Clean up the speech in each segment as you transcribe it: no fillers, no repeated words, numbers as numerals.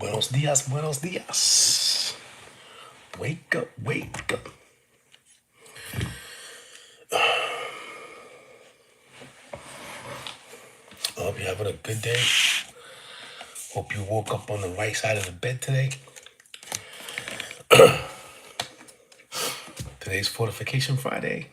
Buenos dias, buenos dias. Wake up, wake up. I hope you're having a good day. Hope you woke up on the right side of the bed today. Today's Fortification Friday.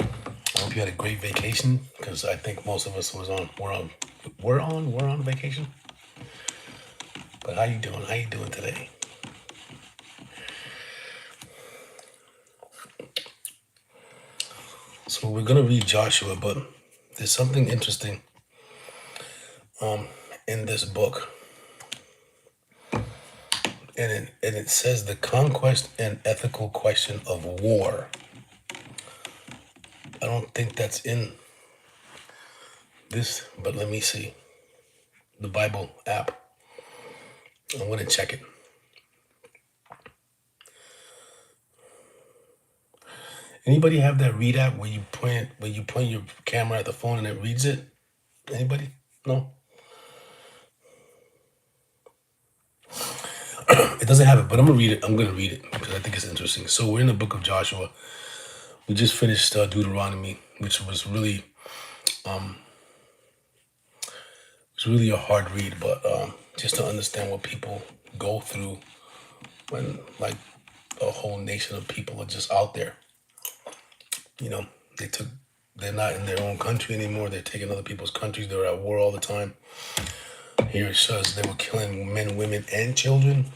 I hope you had a great vacation, because I think most of us we're on vacation. But how you doing? How you doing today? So we're gonna read Joshua, but there's something interesting in this book. And it says the conquest and ethical question of war. I don't think that's in this, but let me see. The Bible app. I'm gonna check it. Anybody have that read app where you point your camera at the phone and it reads it? Anybody? No? It doesn't have it, but I'm gonna read it. I'm gonna read it because I think it's interesting. So we're in the book of Joshua. We just finished Deuteronomy, which was really a hard read, but just to understand what people go through when like a whole nation of people are just out there. You know, they're not in their own country anymore. They're taking other people's countries. They're at war all the time. Here it says they were killing men, women, and children.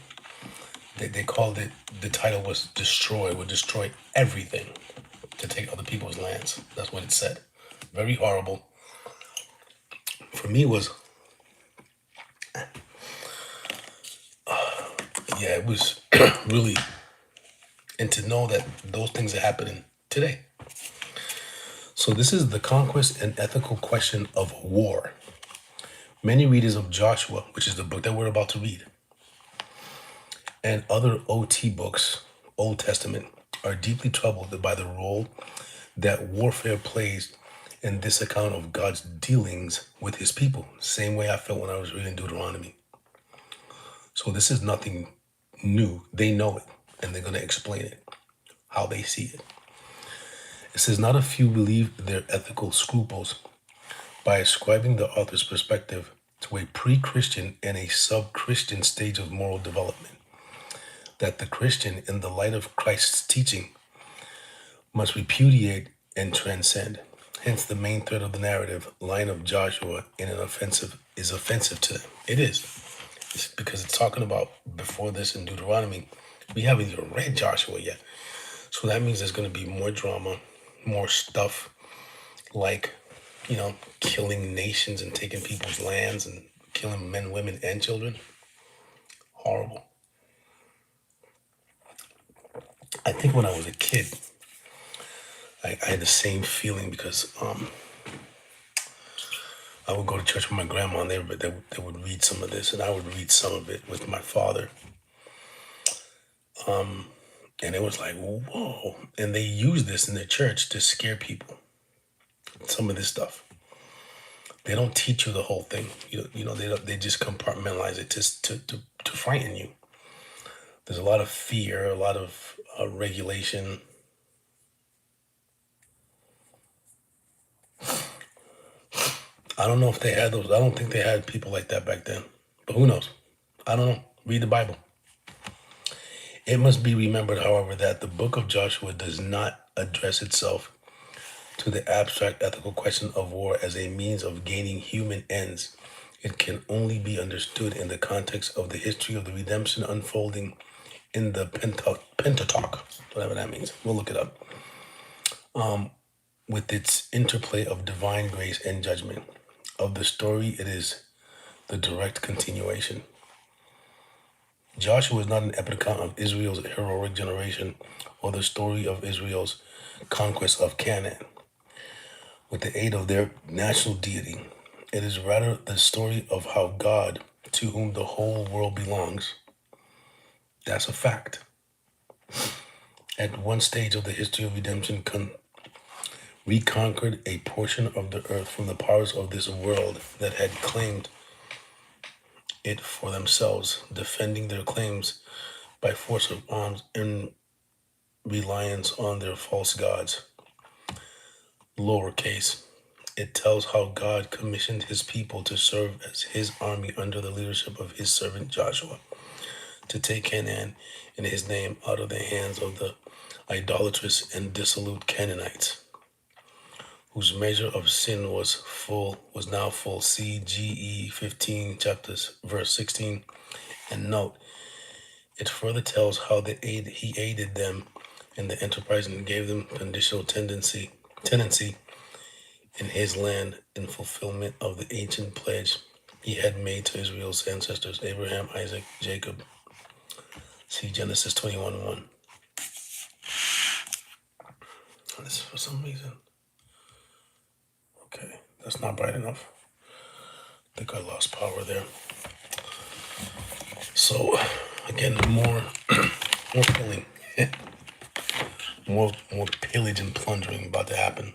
They called it, the title was destroy, would destroy everything to take other people's lands. That's what it said. Very horrible. For me, it was, it was really, and to know that those things are happening today. So this is the conquest and ethical question of war. Many readers of Joshua, which is the book that we're about to read, and other OT books, Old Testament, are deeply troubled by the role that warfare plays in this account of God's dealings with his people. Same way I felt when I was reading Deuteronomy. So this is nothing new. They know it, and they're going to explain it, how they see it. It says, not a few believe their ethical scruples by ascribing the author's perspective to a pre-Christian and a sub-Christian stage of moral development, that the Christian, in the light of Christ's teaching, must repudiate and transcend. Hence, the main thread of the narrative, line of Joshua, is offensive to them. It is. It's because it's talking about before this in Deuteronomy. We haven't even read Joshua yet. So that means there's going to be more drama, more stuff like, killing nations and taking people's lands and killing men, women, and children. Horrible. I think when I was a kid, I had the same feeling because I would go to church with my grandma and they would read some of this, and I would read some of it with my father. And it was like, whoa. And they use this in their church to scare people. Some of this stuff. They don't teach you the whole thing. They just compartmentalize it to frighten you. There's a lot of fear, a lot of regulation. I don't know if they had those. I don't think they had people like that back then. But who knows? I don't know. Read the Bible. It must be remembered, however, that the book of Joshua does not address itself to the abstract ethical question of war as a means of gaining human ends. It can only be understood in the context of the history of the redemption unfolding in the Pentateuch, whatever that means. We'll look it up. With its interplay of divine grace and judgment. Of the story, it is the direct continuation. Joshua is not an epic account of Israel's heroic generation or the story of Israel's conquest of Canaan with the aid of their national deity. It is rather the story of how God, to whom the whole world belongs, that's a fact, at one stage of the history of redemption, reconquered a portion of the earth from the powers of this world that had claimed it for themselves, defending their claims by force of arms in reliance on their false gods. Lowercase. It tells how God commissioned his people to serve as his army under the leadership of his servant Joshua, to take Canaan in his name out of the hands of the idolatrous and dissolute Canaanites, whose measure of sin was now full. See GE 15 chapters verse 16. And note, it further tells how he aided them in the enterprise and gave them conditional tenancy in his land in fulfillment of the ancient pledge he had made to Israel's ancestors, Abraham, Isaac, Jacob. See Genesis 21:1. This for some reason. Okay, that's not bright enough. I think I lost power there. So, again, more killing, more pillage and plundering about to happen,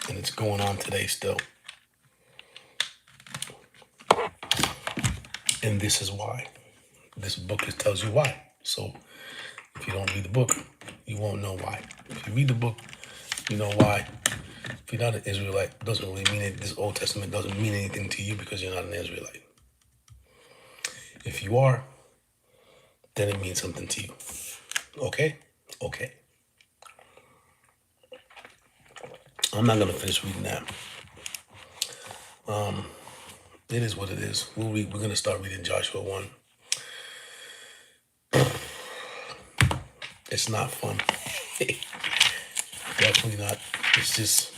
and it's going on today still. And this is why. This book tells you why. So if you don't read the book, you won't know why. If you read the book, you know why. If you're not an Israelite, it doesn't really mean it. This Old Testament doesn't mean anything to you because you're not an Israelite. If you are, then it means something to you. Okay? Okay. I'm not gonna finish reading that. It is what it is. We're gonna start reading Joshua 1. It's not fun. Definitely not. It's just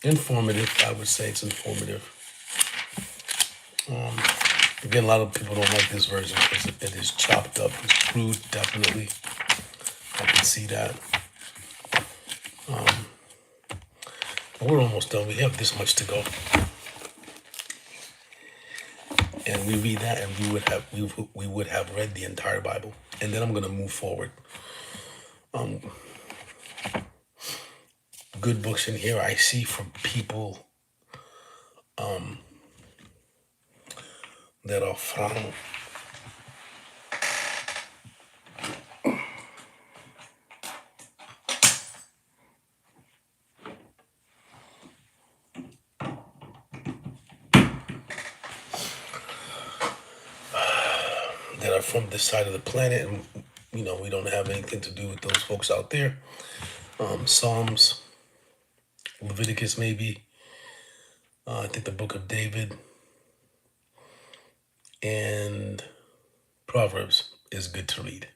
informative. I would say it's informative. Again, a lot of people don't like this version because it is chopped up. It's crude, definitely. I can see that. But we're almost done. We have this much to go. And we read that, and we would have read the entire Bible. And then I'm gonna move forward. Good books in here I see from people that are from this side of the planet, and we don't have anything to do with those folks out there. Psalms, Leviticus, maybe. I think the book of David and Proverbs is good to read.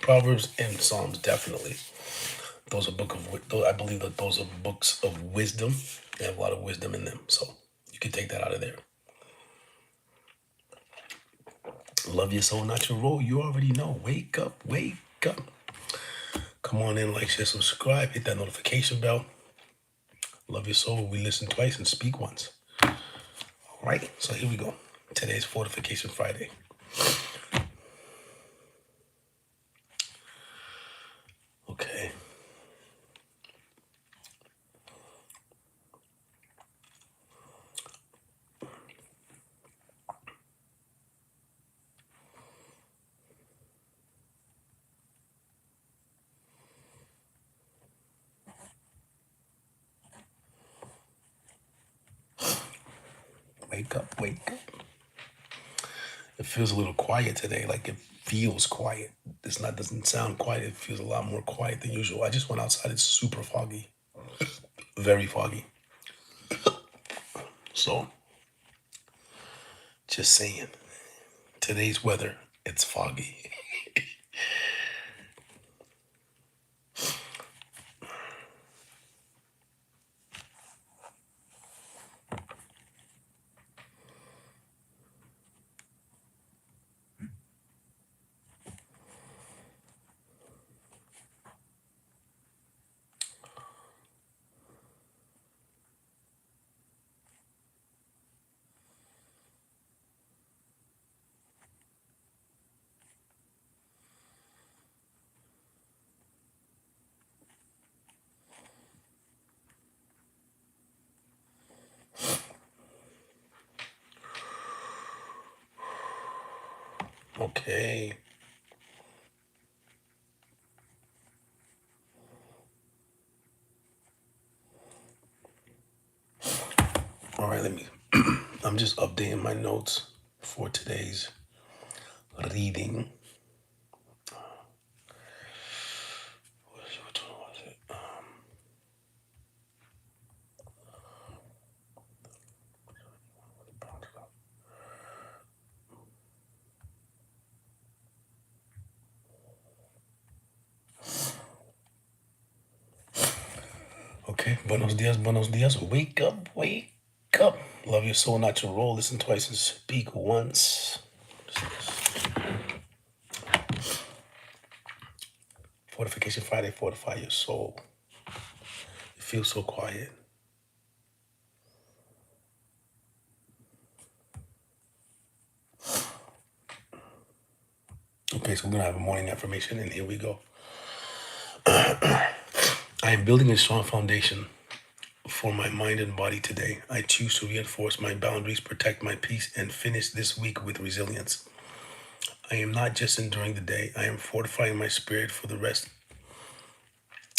Proverbs and Psalms, definitely. Those are I believe that those are books of wisdom. They have a lot of wisdom in them, so you can take that out of there. Love your soul, not your role. You already know. Wake up, wake up. Come on in, like, share, subscribe, hit that notification bell. Love your soul. We listen twice and speak once. All right, so here we go. Today's Fortification Friday. Okay. Wake up, wake up. It feels a little quiet today, like it feels quiet. Doesn't sound quiet. It feels a lot more quiet than usual. I just went outside. It's super foggy, very foggy. So, just saying, today's weather, it's foggy. Okay. All right, I'm just updating my notes for today's reading. Which one was it? Okay, buenos dias, buenos dias. Wake up, wake up. Love your soul, not your role. Listen twice and speak once. Fortification Friday, fortify your soul. It feels so quiet. Okay, so we're gonna have a morning affirmation, and here we go. I am building a strong foundation for my mind and body today. I choose to reinforce my boundaries, protect my peace, and finish this week with resilience. I am not just enduring the day, I am fortifying my spirit for the rest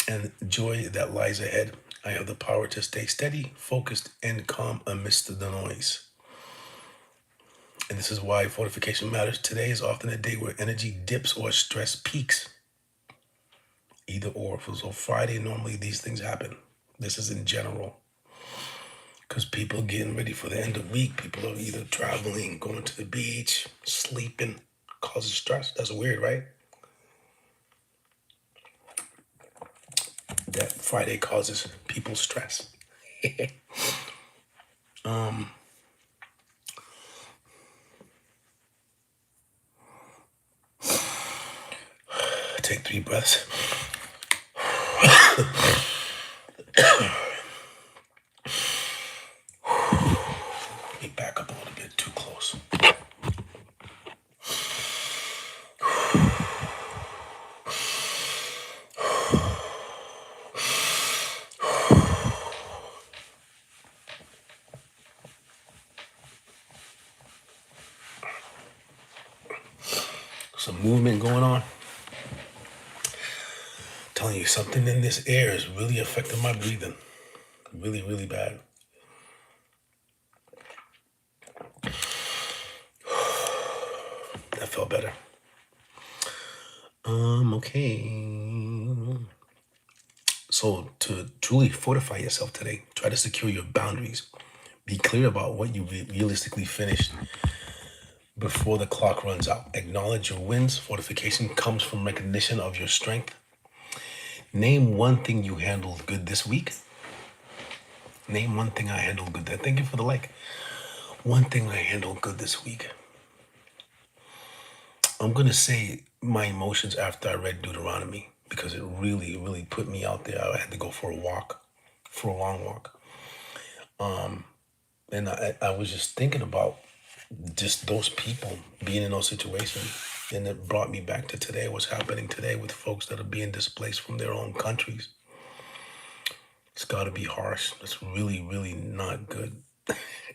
and joy that lies ahead. I have the power to stay steady, focused, and calm amidst the noise. And this is why fortification matters. Today is often a day where energy dips or stress peaks. Either or. So Friday, normally these things happen. This is in general. Because people are getting ready for the end of the week. People are either traveling, going to the beach, sleeping, causes stress. That's weird, right? That Friday causes people stress. Take 3 breaths. Let me back up a little bit, too close. Some movement going on. Telling you, something in this air is really affecting my breathing. Really, really bad. That felt better. Okay. So to truly fortify yourself today, try to secure your boundaries. Be clear about what you realistically finished before the clock runs out. Acknowledge your wins. Fortification comes from recognition of your strength. Name one thing you handled good this week. Name one thing I handled good. Thank you for the like. One thing I handled good this week. I'm going to say my emotions after I read Deuteronomy because it really, really put me out there. I had to go for a walk, for a long walk. And I was just thinking about just those people being in those situations. And it brought me back to today, what's happening today with folks that are being displaced from their own countries. It's got to be harsh. It's really, really not good.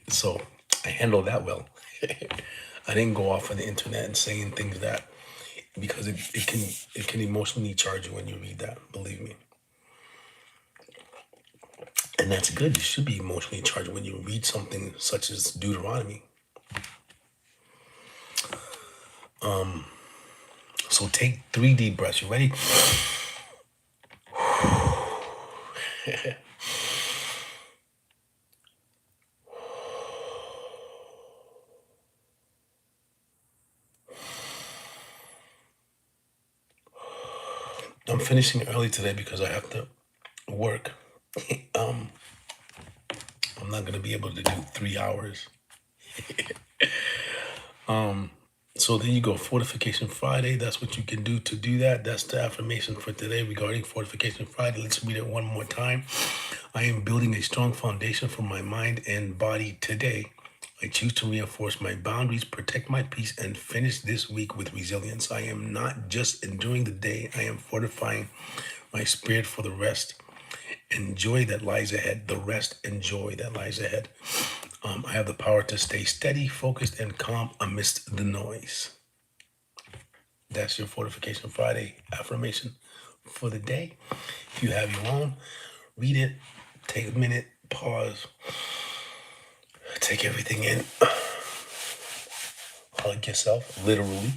So I handled that well. I didn't go off on the internet and saying things that because it can emotionally charge you when you read that, believe me. And that's good. You should be emotionally charged when you read something such as Deuteronomy. So take 3 deep breaths. You ready? I'm finishing early today because I have to work. I'm not gonna be able to do 3 hours. So there you go, Fortification Friday. That's what you can do to do that. That's the affirmation for today regarding Fortification Friday. Let's read it one more time. I am building a strong foundation for my mind and body today. I choose to reinforce my boundaries, protect my peace, and finish this week with resilience. I am not just enduring the day, I am fortifying my spirit for the rest and joy that lies ahead. The rest and joy that lies ahead. I have the power to stay steady, focused, and calm amidst the noise. That's your Fortification Friday affirmation for the day. If you have your own, read it, take a minute, pause, take everything in, hug yourself, literally.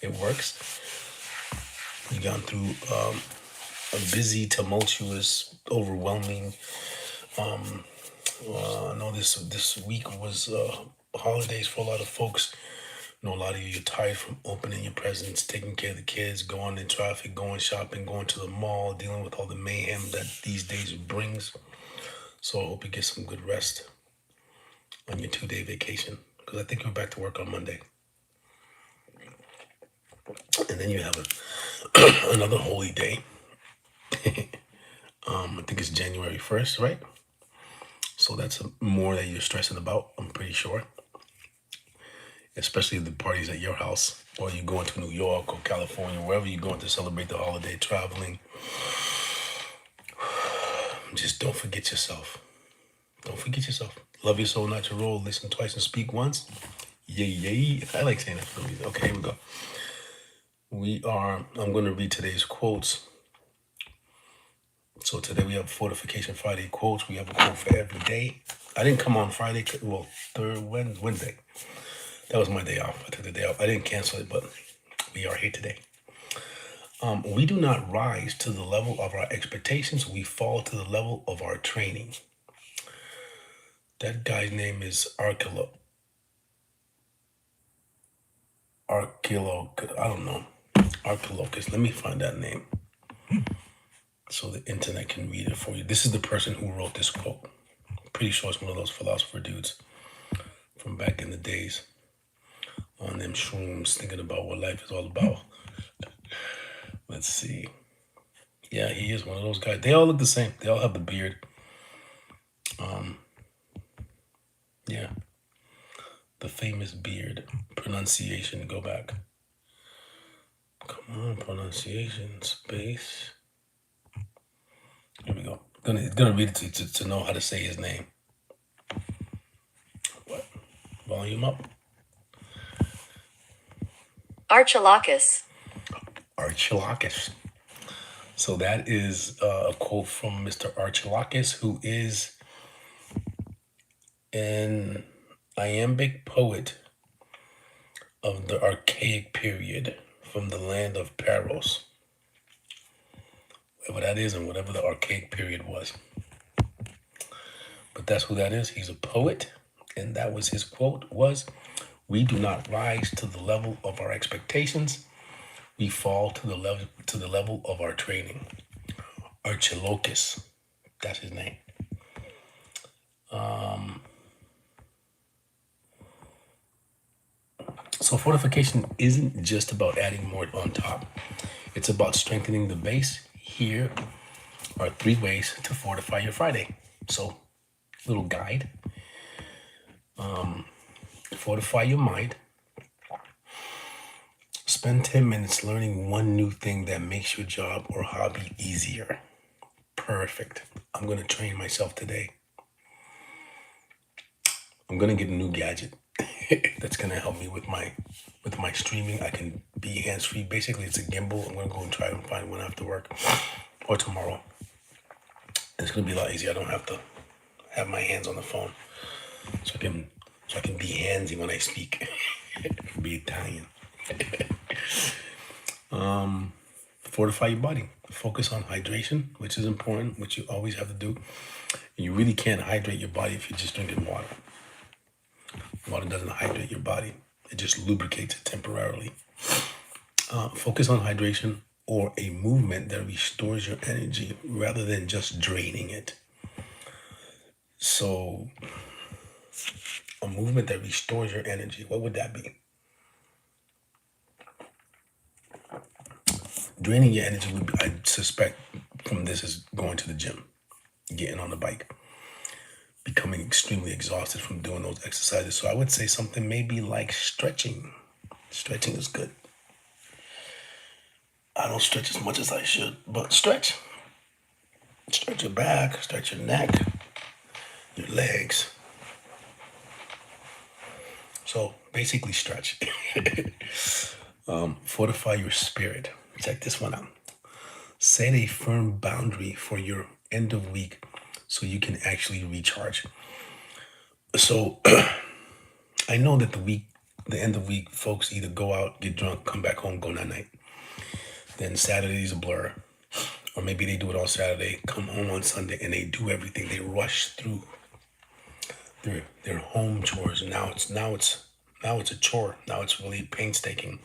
It works. You've gone through a busy, tumultuous, overwhelming. I know this week was holidays for a lot of folks. I know a lot of you are tired from opening your presents, taking care of the kids, going in traffic, going shopping, going to the mall, dealing with all the mayhem that these days brings. So I hope you get some good rest on your 2-day vacation, because I think you're back to work on Monday. And then you have another holy day. I think it's January 1st, right? So that's more that you're stressing about, I'm pretty sure. Especially the parties at your house, or you're going to New York or California, wherever you're going to celebrate the holiday, traveling. Just don't forget yourself. Don't forget yourself. Love your soul, not your role. Listen twice and speak once. Yay, yay. I like saying that for a reason. Okay, here we go. I'm going to read today's quotes. So today we have Fortification Friday quotes. We have a quote for every day. I didn't come on Friday, well, Wednesday. That was my day off. I took the day off. I didn't cancel it, but we are here today. We do not rise to the level of our expectations. We fall to the level of our training. That guy's name is I don't know. Archilocus. Let me find that name so the internet can read it for you. This is the person who wrote this quote. Pretty sure it's one of those philosopher dudes from back in the days on them shrooms, thinking about what life is all about. Let's see. Yeah, he is one of those guys. They all look the same. They all have the beard. Yeah. The famous beard. Pronunciation. Go back. Come on, pronunciation. Space. Here we go. Gonna read it to know how to say his name. What? Volume up. Archilocus. Archilocus. So that is a quote from Mr. Archilocus, who is an iambic poet of the archaic period from the land of Paros, whatever that is and whatever the archaic period was. But that's who that is. He's a poet, and that was his quote was, "We do not rise to the level of our expectations. We fall to the level of our training." Archilochus, that's his name. So fortification isn't just about adding more on top. It's about strengthening the base. Here are 3 ways to fortify your Friday. So, little guide. Fortify your mind. Spend 10 minutes learning one new thing that makes your job or hobby easier. Perfect. I'm going to train myself today. I'm going to get a new gadget that's going to help me with my streaming. I can be hands-free. Basically, it's a gimbal. I'm going to go and try and find one after work or tomorrow. And it's going to be a lot easier. I don't have to have my hands on the phone. So I can be handsy when I speak. Be Italian. Fortify your body. Focus on hydration, which is important, which you always have to do. And you really can't hydrate your body if you're just drinking water. Water doesn't hydrate your body. It just lubricates it temporarily. Focus on hydration or a movement that restores your energy rather than just draining it. So, a movement that restores your energy, what would that be? Draining your energy would be, I suspect from this, is going to the gym, getting on the bike, becoming extremely exhausted from doing those exercises. So I would say something maybe like stretching. Stretching is good. I don't stretch as much as I should, but stretch. Stretch your back, stretch your neck, your legs. So basically stretch. Fortify your spirit. Check this one out. Set a firm boundary for your end of week so you can actually recharge. So I know that the end of week, folks either go out, get drunk, come back home, go night night. Then Saturday's a blur. Or maybe they do it on Saturday, come home on Sunday, and they do everything. They rush through their home chores. Now it's a chore. Now it's really painstaking.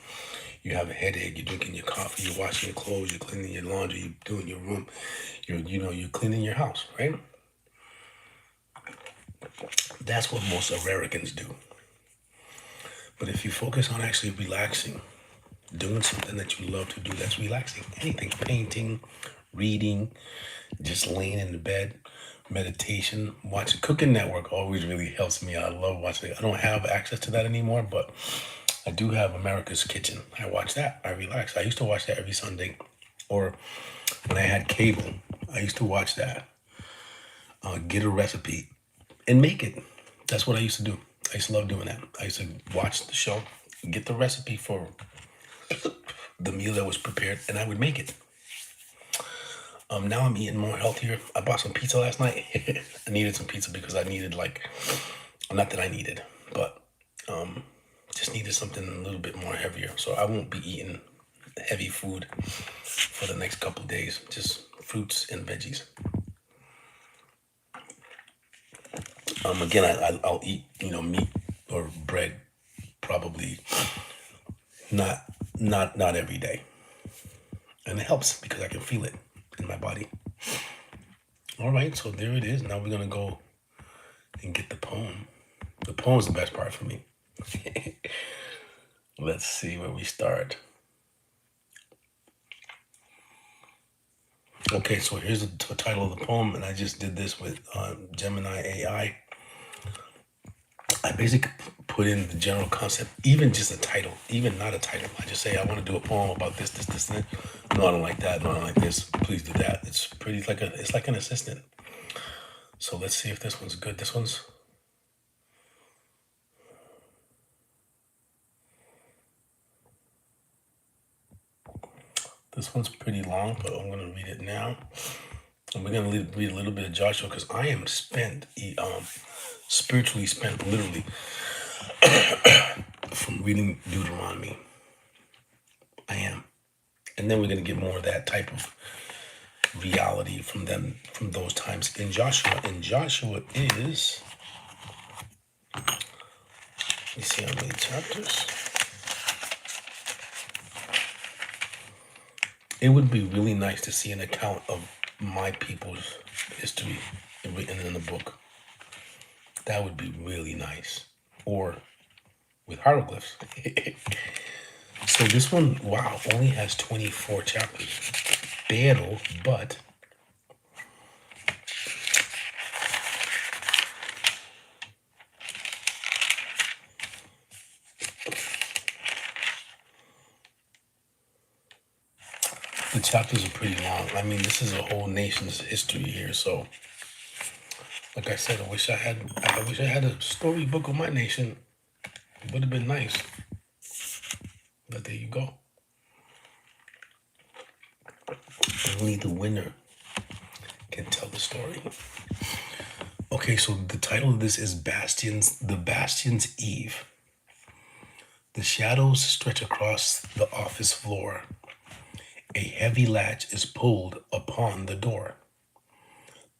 You have a headache. You're drinking your coffee. You're washing your clothes. You're cleaning your laundry. You're doing your room. You're cleaning your house, right? That's what most Americans do. But if you focus on actually relaxing, doing something that you love to do, that's relaxing. Anything, painting, reading, just laying in the bed, meditation, watching Cooking Network always really helps me. I love watching it. I don't have access to that anymore, but I do have America's Kitchen. I watch that. I relax. I used to watch that every Sunday. Or when I had cable, I used to watch that. Get a recipe and make it. That's what I used to do. I used to love doing that. I used to watch the show, get the recipe for the meal that was prepared, and I would make it. Now I'm eating more healthier. I bought some pizza last night. I needed some pizza because I needed not that I needed, but just needed something a little bit more heavier. So I won't be eating heavy food for the next couple of days. Just fruits and veggies. Again, I'll eat meat or bread, probably not every day, and it helps because I can feel it in my body. All right, so there it is. Now we're gonna go and get the poem. The poem's the best part for me. Let's see where we start. Okay, so here's the title of the poem, and I just did this with Gemini AI. I basically put in the general concept, even just a title, even not a title. I just say I want to do a poem about this, this, this, and that. No, I don't like that. No, I don't like this. Please do that. It's like an assistant. So let's see if this one's good. This one's pretty long, but I'm gonna read it now. And we're gonna read a little bit of Joshua because I am spiritually spent, literally, from reading Deuteronomy. I am. And then we're going to get more of that type of reality from those times in Joshua. And Joshua is, let me see how many chapters. It would be really nice to see an account of my people's history written in a book. That would be really nice. Or with hieroglyphs. So this one, wow, only has 24 chapters. But the chapters are pretty long. I mean, this is a whole nation's history here. So, like I said, I wish I had a storybook of my nation. It would have been nice. But there you go. Only the winner can tell the story. Okay, so the title of this is The Bastion's Eve. The shadows stretch across the office floor. A heavy latch is pulled upon the door.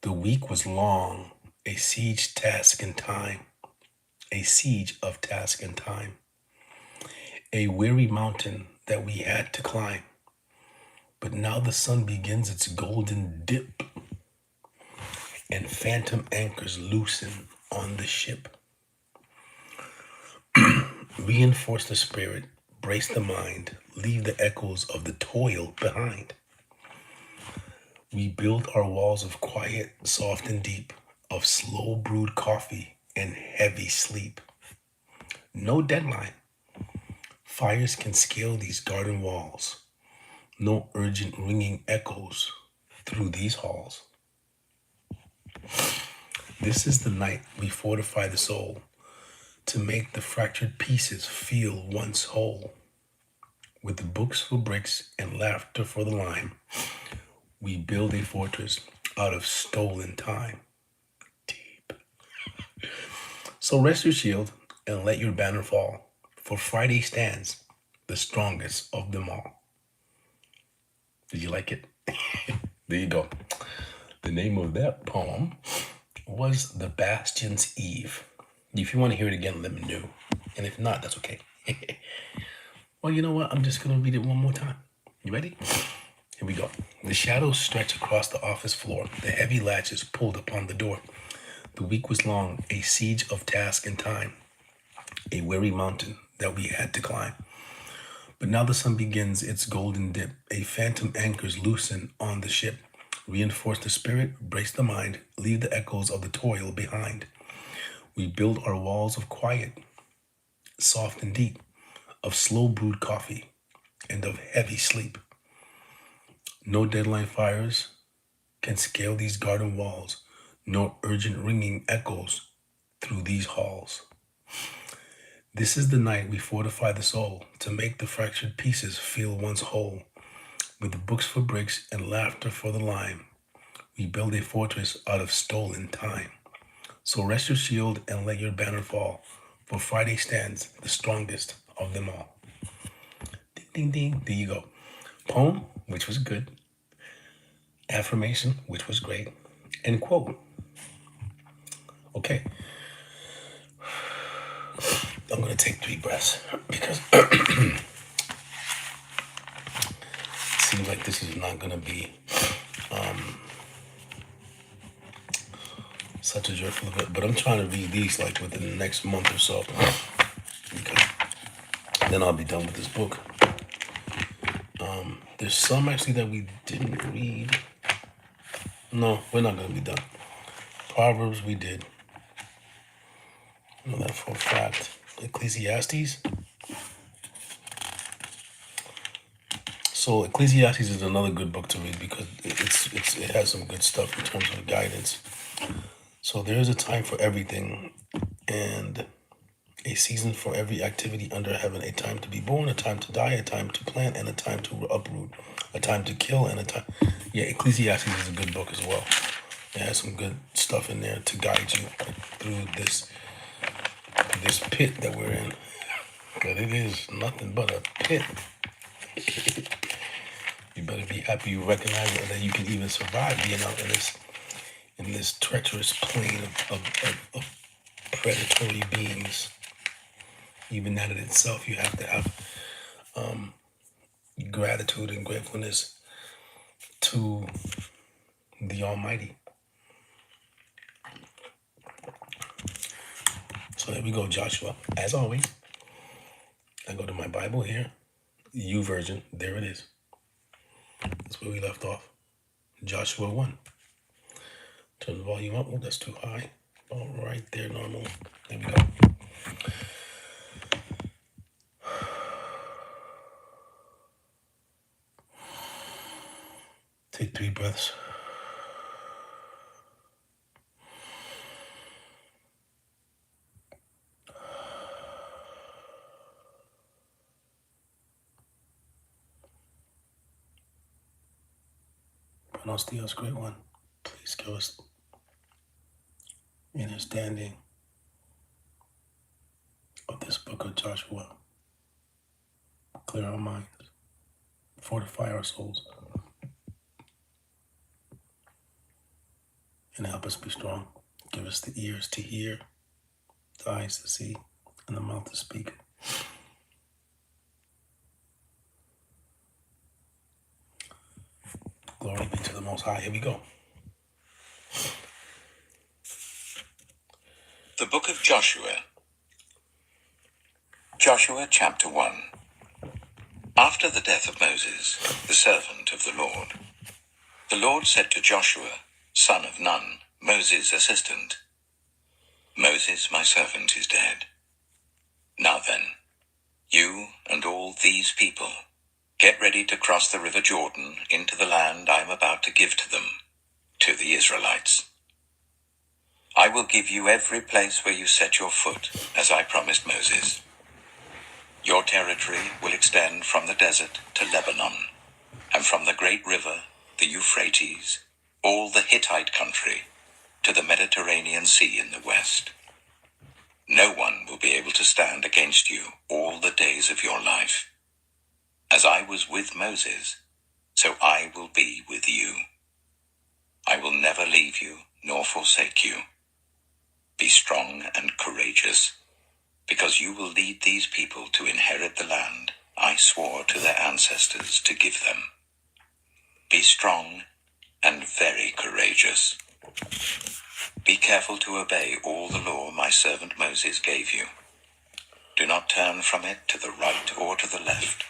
The week was long, a siege of task and time. A weary mountain that we had to climb. But now the sun begins its golden dip, and phantom anchors loosen on the ship. Reinforce the spirit, brace the mind, leave the echoes of the toil behind. We build our walls of quiet, soft and deep, of slow brewed coffee and heavy sleep. No deadline. Fires can scale these garden walls. No urgent ringing echoes through these halls. This is the night we fortify the soul to make the fractured pieces feel once whole. With the books for bricks and laughter for the lime, we build a fortress out of stolen time. Deep. So rest your shield and let your banner fall, for Friday stands the strongest of them all. Did you like it? There you go. The name of that poem was The Bastion's Eve. If you want to hear it again, let me know. And if not, that's okay. Well, you know what? I'm just going to read it one more time. You ready? Here we go. The shadows stretch across the office floor. The heavy latches pulled upon the door. The week was long, a siege of task and time, a weary mountain that we had to climb. But now the sun begins its golden dip. A phantom anchors loosen on the ship. Reinforce the spirit, brace the mind, leave the echoes of the toil behind. We build our walls of quiet, soft and deep, of slow brewed coffee and of heavy sleep. No deadline fires can scale these garden walls, nor urgent ringing echoes through these halls. This is the night we fortify the soul to make the fractured pieces feel once whole. With the books for bricks and laughter for the lime, we build a fortress out of stolen time. So rest your shield and let your banner fall, for Friday stands the strongest of them all. Ding, ding, ding. There you go. Poem, which was good. Affirmation, which was great. And quote. Okay. I'm going to take 3 breaths because it seems like this is not going to be such a joyful event. But I'm trying to read these like within the next month or so. Because then I'll be done with this book. There's some actually that we didn't read. No, we're not going to be done. Proverbs we did. I know that for a fact. Ecclesiastes. So Ecclesiastes is another good book to read because it has some good stuff in terms of guidance. So there is a time for everything and a season for every activity under heaven, a time to be born, a time to die, a time to plant, and a time to uproot, a time to kill, and a time. Yeah, Ecclesiastes is a good book as well. It has some good stuff in there to guide you through this pit that we're in. Because it is nothing but a pit. You better be happy you recognize it and that you can even survive being out in this treacherous plane of predatory beings. Even that in itself, you have to have gratitude and gratefulness to the Almighty. So here we go, Joshua. As always, I go to my Bible here, U version. There it is. That's where we left off. Joshua 1. Turn the volume up. Oh, that's too high. All right there, normal. There we go. Take 3 breaths. Buenos dias, great one. Please give us understanding of this book of Joshua. Clear our minds. Fortify our souls. And help us be strong. Give us the ears to hear, the eyes to see, and the mouth to speak. Glory be to the Most High. Here we go. The Book of Joshua. Joshua chapter 1. After the death of Moses, the servant of the Lord said to Joshua, son of Nun, Moses' assistant, Moses, my servant, is dead. Now then, you and all these people, get ready to cross the river Jordan into the land I am about to give to them, to the Israelites. I will give you every place where you set your foot, as I promised Moses. Your territory will extend from the desert to Lebanon, and from the great river, the Euphrates, all the Hittite country, to the Mediterranean Sea in the west. No one will be able to stand against you all the days of your life. As I was with Moses, so I will be with you. I will never leave you nor forsake you. Be strong and courageous, because you will lead these people to inherit the land I swore to their ancestors to give them. Be strong and very courageous. Be careful to obey all the law my servant Moses gave you. Do not turn from it to the right or to the left,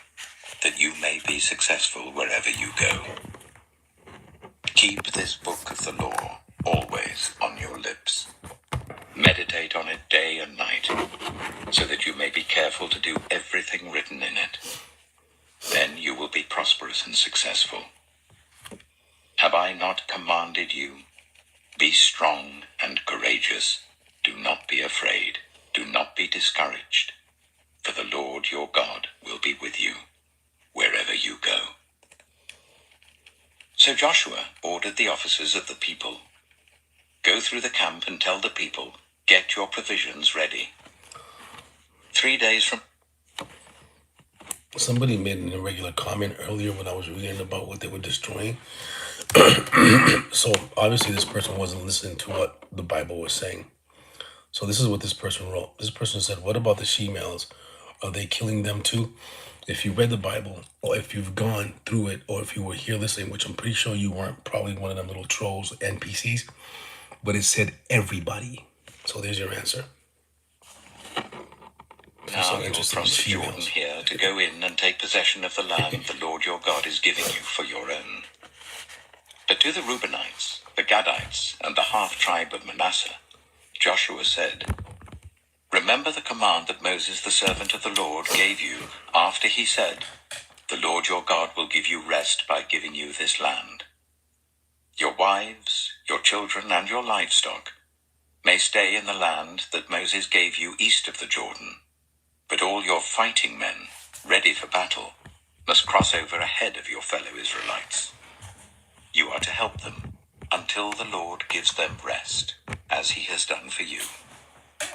that you may be successful wherever you go. Keep this book of the law always on your lips. Meditate on it day and night, so that you may be careful to do everything written in it. Then you will be prosperous and successful. Have I not commanded you? Be strong and courageous. Do not be afraid. Do not be discouraged. For the Lord your God will be with you wherever you go. So Joshua ordered the officers of the people, go through the camp and tell the people, get your provisions ready. 3 days from... Somebody made an irregular comment earlier when I was reading about what they were destroying. So obviously this person wasn't listening to what the Bible was saying. So this is what this person wrote. This person said, what about the she-males? Are they killing them too? If you read the Bible, or if you've gone through it, or if you were here listening, which I'm pretty sure you weren't, probably one of them little trolls, NPCs, but it said everybody. So there's your answer. Now you will cross the Jordan here to go in and take possession of the land the Lord your God is giving you for your own. But to the Reubenites, the Gadites, and the half-tribe of Manasseh, Joshua said, remember the command that Moses the servant of the Lord gave you after he said, the Lord your God will give you rest by giving you this land. Your wives, your children, and your livestock may stay in the land that Moses gave you east of the Jordan, but all your fighting men, ready for battle, must cross over ahead of your fellow Israelites. You are to help them until the Lord gives them rest, as he has done for you,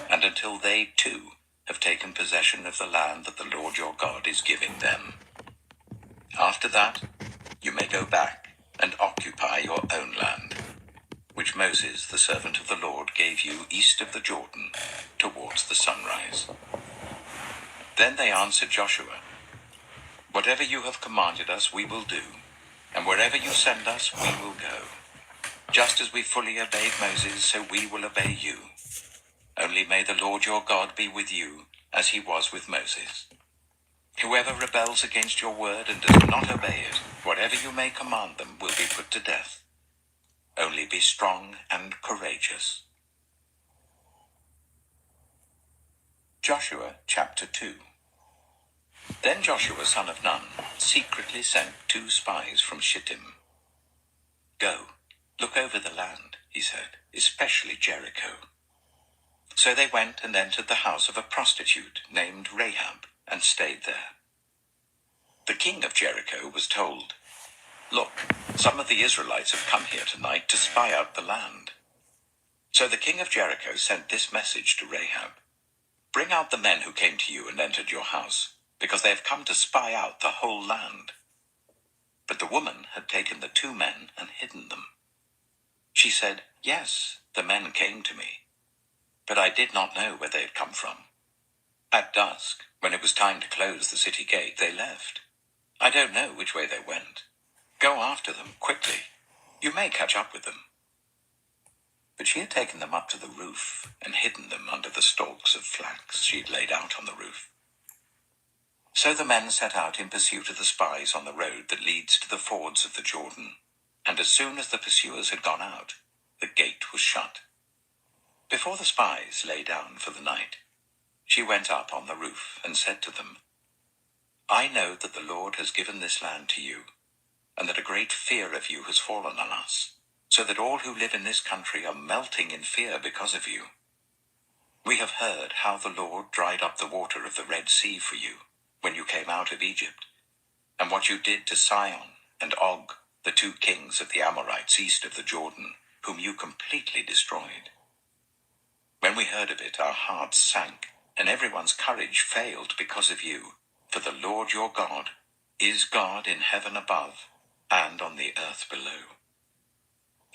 and until they too have taken possession of the land that the Lord your God is giving them. After that, you may go back and occupy your own land, which Moses, the servant of the Lord, gave you east of the Jordan, towards the sunrise. Then they answered Joshua, whatever you have commanded us, we will do, and wherever you send us, we will go. Just as we fully obeyed Moses, so we will obey you. Only may the Lord your God be with you, as he was with Moses. Whoever rebels against your word and does not obey it, whatever you may command them, will be put to death. Only be strong and courageous. Joshua chapter 2. Then Joshua son of Nun secretly sent 2 spies from Shittim. Go, look over the land, he said, especially Jericho. So they went and entered the house of a prostitute named Rahab and stayed there. The king of Jericho was told, look, some of the Israelites have come here tonight to spy out the land. So the king of Jericho sent this message to Rahab, bring out the men who came to you and entered your house, because they have come to spy out the whole land. But the woman had taken the 2 men and hidden them. She said, yes, the men came to me, but I did not know where they had come from. At dusk, when it was time to close the city gate, they left. I don't know which way they went. Go after them quickly. You may catch up with them. But she had taken them up to the roof and hidden them under the stalks of flax she had laid out on the roof. So the men set out in pursuit of the spies on the road that leads to the fords of the Jordan, and as soon as the pursuers had gone out, the gate was shut. Before the spies lay down for the night, she went up on the roof and said to them, I know that the Lord has given this land to you, and that a great fear of you has fallen on us, so that all who live in this country are melting in fear because of you. We have heard how the Lord dried up the water of the Red Sea for you, when you came out of Egypt, and what you did to Sihon and Og, the 2 kings of the Amorites east of the Jordan, whom you completely destroyed. When we heard of it, our hearts sank, and everyone's courage failed because of you. For the Lord your God is God in heaven above and on the earth below.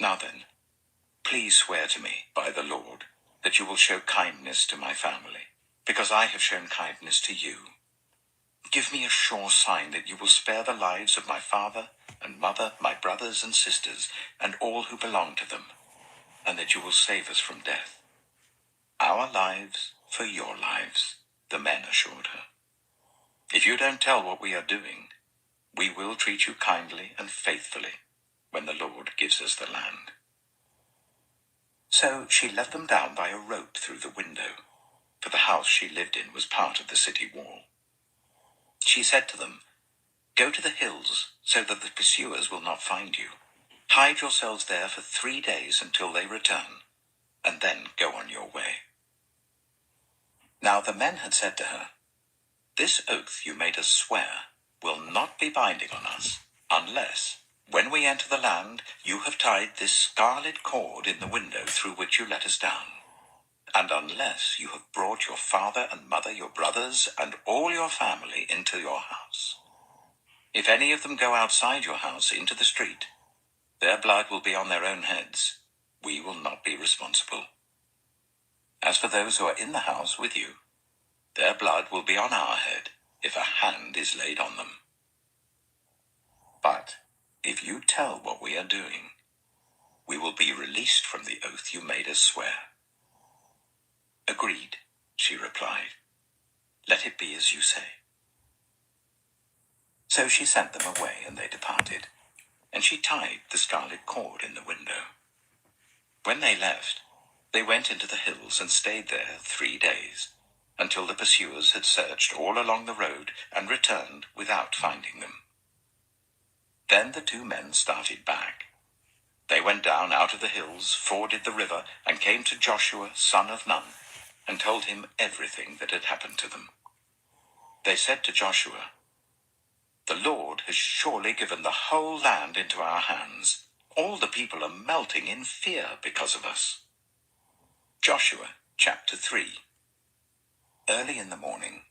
Now then, please swear to me by the Lord that you will show kindness to my family, because I have shown kindness to you. Give me a sure sign that you will spare the lives of my father and mother, my brothers and sisters, and all who belong to them, and that you will save us from death. Our lives for your lives, the men assured her. If you don't tell what we are doing, we will treat you kindly and faithfully when the Lord gives us the land. So she let them down by a rope through the window, for the house she lived in was part of the city wall. She said to them, "Go to the hills so that the pursuers will not find you. Hide yourselves there for 3 days until they return, and then go on your way." Now the men had said to her, "This oath you made us swear will not be binding on us, unless, when we enter the land, you have tied this scarlet cord in the window through which you let us down, and unless you have brought your father and mother, your brothers, and all your family into your house. If any of them go outside your house into the street, their blood will be on their own heads. We will not be responsible. As for those who are in the house with you, their blood will be on our head if a hand is laid on them. But if you tell what we are doing, we will be released from the oath you made us swear." "Agreed," she replied. "Let it be as you say." So she sent them away, and they departed, and she tied the scarlet cord in the window. When they left, they went into the hills and stayed there 3 days, until the pursuers had searched all along the road and returned without finding them. Then the 2 men started back. They went down out of the hills, forded the river, and came to Joshua, son of Nun, and told him everything that had happened to them. They said to Joshua, "The Lord has surely given the whole land into our hands. All the people are melting in fear because of us." Joshua chapter 3. Early in the morning,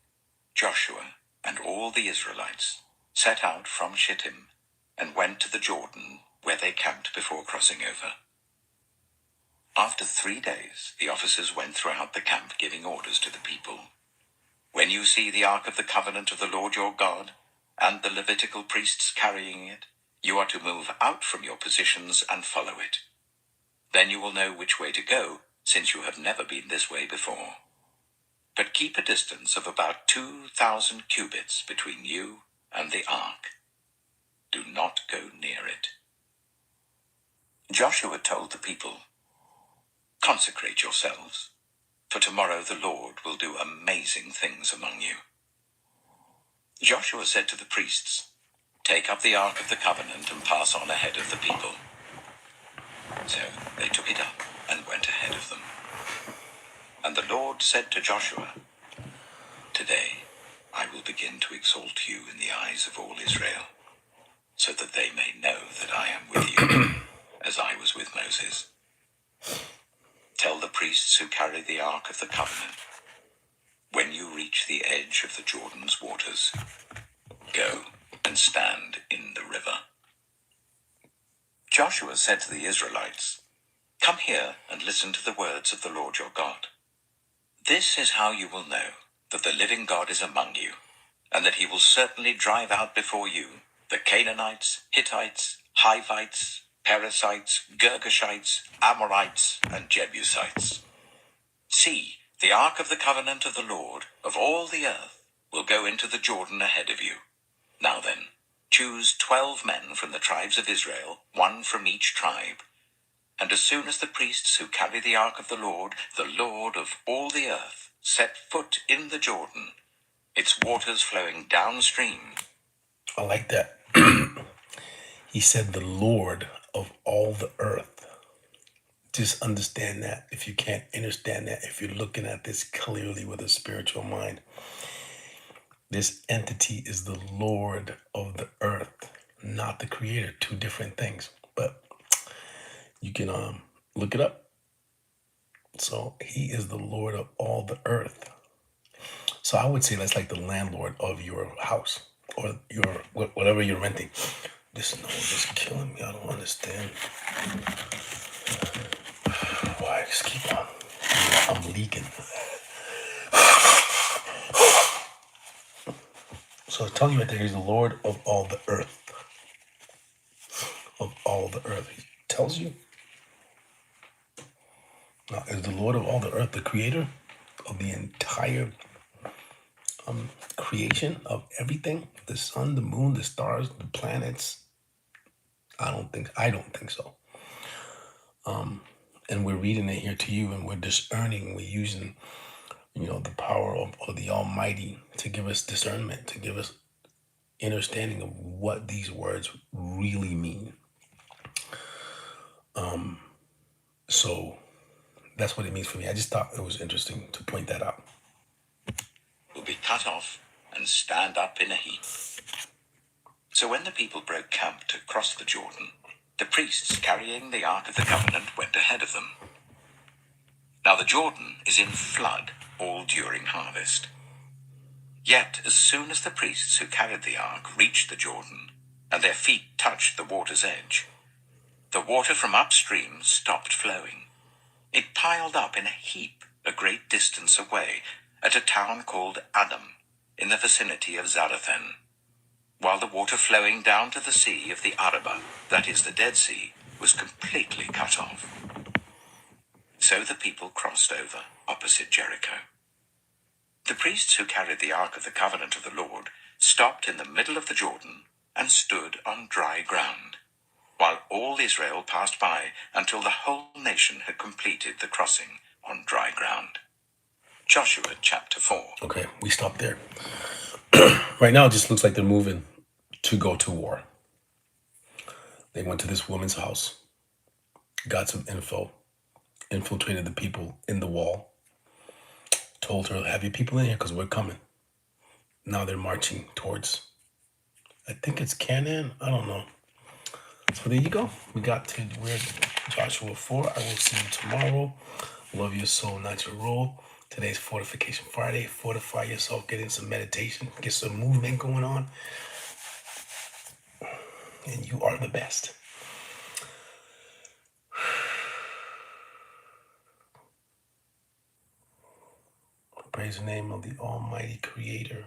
Joshua and all the Israelites set out from Shittim and went to the Jordan, where they camped before crossing over. After 3 days, the officers went throughout the camp giving orders to the people. "When you see the ark of the covenant of the Lord your God and the Levitical priests carrying it, you are to move out from your positions and follow it. Then you will know which way to go, since you have never been this way before. But keep a distance of about 2,000 cubits between you and the ark. Do not go near it." Joshua told the people, "Consecrate yourselves, for tomorrow the Lord will do amazing things among you." Joshua said to the priests, "Take up the ark of the covenant and pass on ahead of the people." So they took it up and went ahead of them. And the Lord said to Joshua, "Today I will begin to exalt you in the eyes of all Israel, so that they may know that I am with you, as I was with Moses. Tell the priests who carry the ark of the covenant, when you reach the edge of the Jordan's waters, go and stand in the river." Joshua said to the Israelites, "Come here and listen to the words of the Lord your God. This is how you will know that the living God is among you, and that he will certainly drive out before you the Canaanites, Hittites, Hivites, Perizzites, Girgashites, Amorites, and Jebusites. See, the ark of the covenant of the Lord of all the earth will go into the Jordan ahead of you. Now then, choose 12 men from the tribes of Israel, 1 from each tribe. And as soon as the priests who carry the ark of the Lord of all the earth, set foot in the Jordan, its waters flowing downstream." I like that. He said the Lord of all the earth. Just understand that. If you can't understand that, if you're looking at this clearly with a spiritual mind, This entity is the Lord of the earth, not the creator. Two different things. But you can look it up. So he is the Lord of all the earth. So I would say that's like the landlord of your house or your whatever you're renting. This noise is killing me. I don't understand why I just keep on. I'm leaking. So it's telling you right there, he's the Lord of all the earth. Of all the earth. He tells you. Now, is the Lord of all the earth the creator of the entire creation of everything? The sun, the moon, the stars, the planets? I don't think so. And we're reading it here to you, and we're discerning, we're using, the power of the Almighty to give us discernment, to give us understanding of what these words really mean. So that's what it means for me. I just thought it was interesting to point that out. Will be cut off and stand up in a heap. So when the people broke camp to cross the Jordan, the priests carrying the Ark of the Covenant went ahead of them. Now the Jordan is in flood all during harvest. Yet as soon as the priests who carried the ark reached the Jordan, and their feet touched the water's edge, the water from upstream stopped flowing. It piled up in a heap a great distance away at a town called Adam, in the vicinity of Zarethan, while the water flowing down to the sea of the Arabah, that is the Dead Sea, was completely cut off. So the people crossed over opposite Jericho. The priests who carried the Ark of the Covenant of the Lord stopped in the middle of the Jordan and stood on dry ground, while all Israel passed by until the whole nation had completed the crossing on dry ground. Joshua chapter 4. Okay, we stopped there. Right now, it just looks like they're moving to go to war. They went to this woman's house, got some info, infiltrated the people in the wall, told her, have your people in here because we're coming. Now they're marching towards, I think it's Canaan. I don't know. So there you go. We got to where Joshua 4. I will see you tomorrow. Love your soul, not your role. Today's Fortification Friday. Fortify yourself, get in some meditation, get some movement going on. And you are the best. Praise the name of the Almighty Creator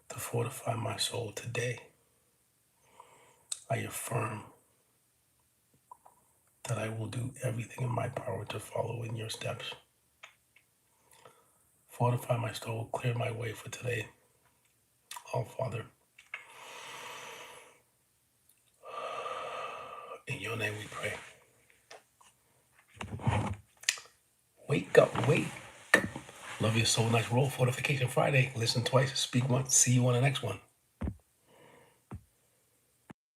to fortify my soul today. I affirm that I will do everything in my power to follow in your steps. Fortify my soul, clear my way for today. Oh, Father, in your name we pray. Wake up, wake. Love your soul, nice roll. Fortification Friday. Listen twice, speak once. See you on the next one.